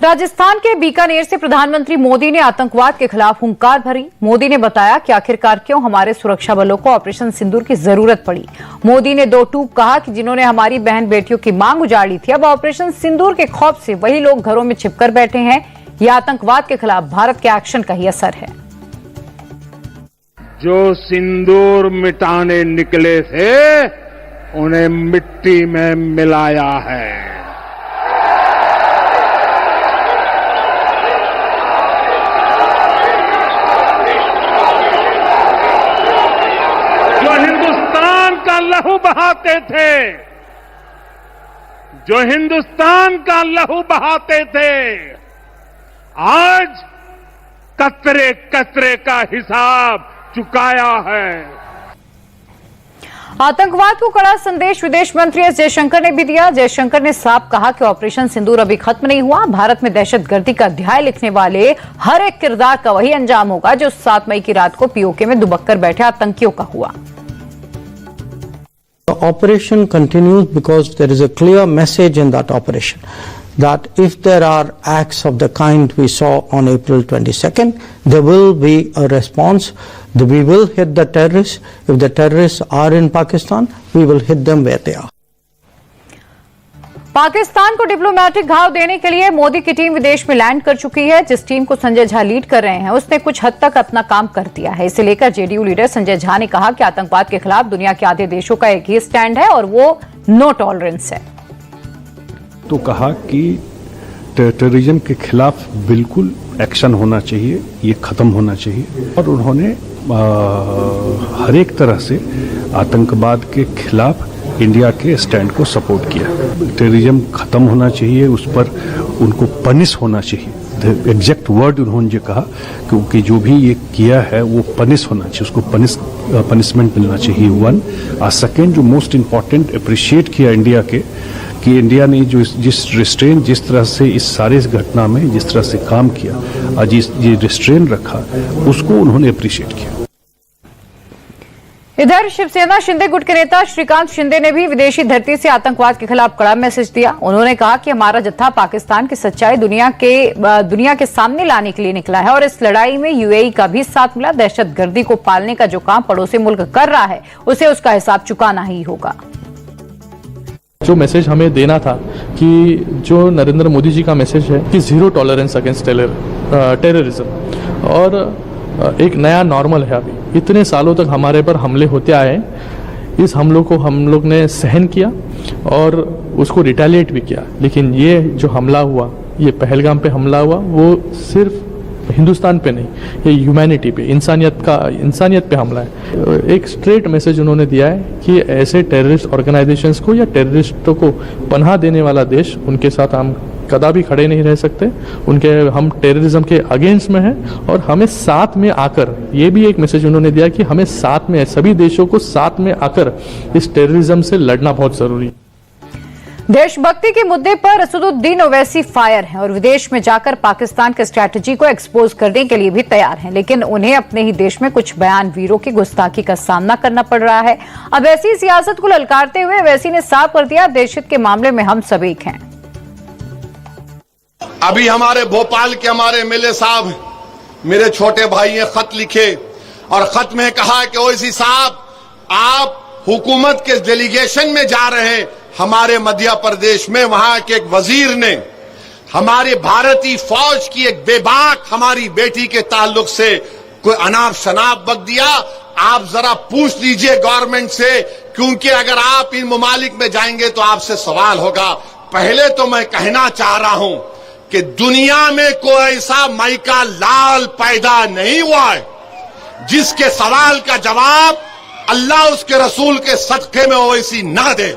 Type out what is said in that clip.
राजस्थान के बीकानेर से प्रधानमंत्री मोदी ने आतंकवाद के खिलाफ हुंकार भरी। मोदी ने बताया कि आखिरकार क्यों हमारे सुरक्षा बलों को ऑपरेशन सिंदूर की जरूरत पड़ी। मोदी ने दो टूक कहा कि जिन्होंने हमारी बहन बेटियों की मांग उजाड़ी थी, अब ऑपरेशन सिंदूर के खौफ से वही लोग घरों में छिपकर बैठे हैं। यह आतंकवाद के खिलाफ भारत के एक्शन का ही असर है। जो सिंदूर मिटाने निकले थे, उन्हें मिट्टी में मिलाया है। लहू बहाते थे, जो हिंदुस्तान का लहू बहाते थे, आज कतरे कतरे का हिसाब चुकाया है। आतंकवाद को कड़ा संदेश विदेश मंत्री एस जयशंकर ने भी दिया। जयशंकर ने साफ कहा कि ऑपरेशन सिंदूर अभी खत्म नहीं हुआ। भारत में दहशतगर्दी का अध्याय लिखने वाले हर एक किरदार का वही अंजाम होगा जो 7 मई की रात को पीओके में दुबक कर बैठे आतंकियों का हुआ। The operation continues because there is a clear message in that operation that if there are acts of the kind we saw on April 22nd, there will be a response. We will hit the terrorists. If the terrorists are in Pakistan, we will hit them where they are. Pakistan को diplomatic घाव देने के लिए मोदी की team विदेश में land कर चुकी है। जिस टीम को संजय झा लीड कर रहे हैं, उसने कुछ हद तक अपना काम कर दिया है। इसे लेकर जेडीयू लीडर संजय झा ने कहा कि आतंकवाद के खिलाफ दुनिया के आधे देशों का एक ही स्टैंड है और वो नो टॉलरेंस है। तो कहा कि टेररिज्म के खिलाफ बिल्कुल एक्शन होना चाहिए, ये खत्म होना चाहिए। और उन्होंने हर एक तरह से आतंकवाद के खिलाफ इंडिया के स्टैंड को सपोर्ट किया। टेररिज्म खत्म होना चाहिए, उस पर उनको पनिश होना चाहिए। एग्जैक्ट वर्ड उन्होंने कहा क्योंकि जो भी ये किया है वो पनिश होना चाहिए, उसको पनिशमेंट मिलना चाहिए। वन सेकेंड, जो मोस्ट इम्पॉर्टेंट अप्रिशिएट किया इंडिया के कि इंडिया ने जो जिस तरह से इस सारे घटना में जिस तरह से काम किया, आज ये रिस्ट्रेन रखा, उसको उन्होंने अप्रिशिएट किया। इधर शिवसेना शिंदे गुट के नेता श्रीकांत शिंदे ने भी विदेशी धरती से आतंकवाद के खिलाफ कड़ा मैसेज दिया। उन्होंने कहा कि हमारा जत्था पाकिस्तान की सच्चाई दुनिया के सामने लाने के लिए निकला है और इस लड़ाई में यूएई का भी साथ मिला। दहशतगर्दी को पालने का जो काम पड़ोसी मुल्क कर रहा है, उसे उसका हिसाब चुकाना ही होगा। जो मैसेज हमें देना था कि जो नरेंद्र मोदी जी का मैसेज है कि जीरो टॉलरेंस अगेंस्ट टेररिज्म और एक नया नॉर्मल है। अभी इतने सालों तक हमारे पर हमले होते आए, इस हमलों को हम लोग ने सहन किया और उसको रिटेलिएट भी किया। लेकिन ये जो हमला हुआ, ये पहलगाम पे हमला हुआ, वो सिर्फ हिंदुस्तान पे नहीं, ये ह्यूमैनिटी पे, इंसानियत पे हमला है। एक स्ट्रेट मैसेज उन्होंने दिया है कि ऐसे टेररिस्ट ऑर्गेनाइजेशंस को या टेररिस्टों को पनाह देने वाला देश, उनके साथ हम कदापि खड़े नहीं रह सकते। हम टेररिज्म के अगेंस्ट में हैं और हमें साथ में आकर, ये भी एक मैसेज उन्होंने दिया कि हमें साथ में, सभी देशों को साथ में आकर इस टेररिज्म से लड़ना बहुत जरूरी है। देशभक्ति के मुद्दे पर असदुद्दीन ओवैसी फायर हैं और विदेश में जाकर पाकिस्तान की स्ट्रैटेजी को एक्सपोज करने के लिए भी तैयार हैं, लेकिन उन्हें अपने ही देश में कुछ बयानवीरों की गुस्ताखी का सामना करना पड़ रहा है। अब ऐसी सियासत को ललकारते हुए ओवैसी ने साफ कर दिया, देशहित के मामले में हम सब एक हैं। अभी हमारे भोपाल के हमारे एमएलए साहब, मेरे छोटे भाई ने खत लिखे और खत में कहा कि ओवैसी साहब, आप हुकूमत के डेलीगेशन में जा रहे हैं हमारे मध्य प्रदेश में, वहां के एक वजीर ने हमारी भारतीय फौज की एक बेबाक हमारी बेटी के ताल्लुक से कोई अनाप शनाप बक दिया। आप जरा पूछ लीजिए गवर्नमेंट से, क्योंकि अगर आप इन ममालिक में जाएंगे तो आपसे सवाल होगा। पहले तो मैं कहना चाह रहा हूं कि दुनिया में कोई ऐसा माइका लाल पैदा नहीं हुआ है जिसके सवाल का जवाब अल्लाह उसके रसूल के सदक़े में ओवैसी ना दे।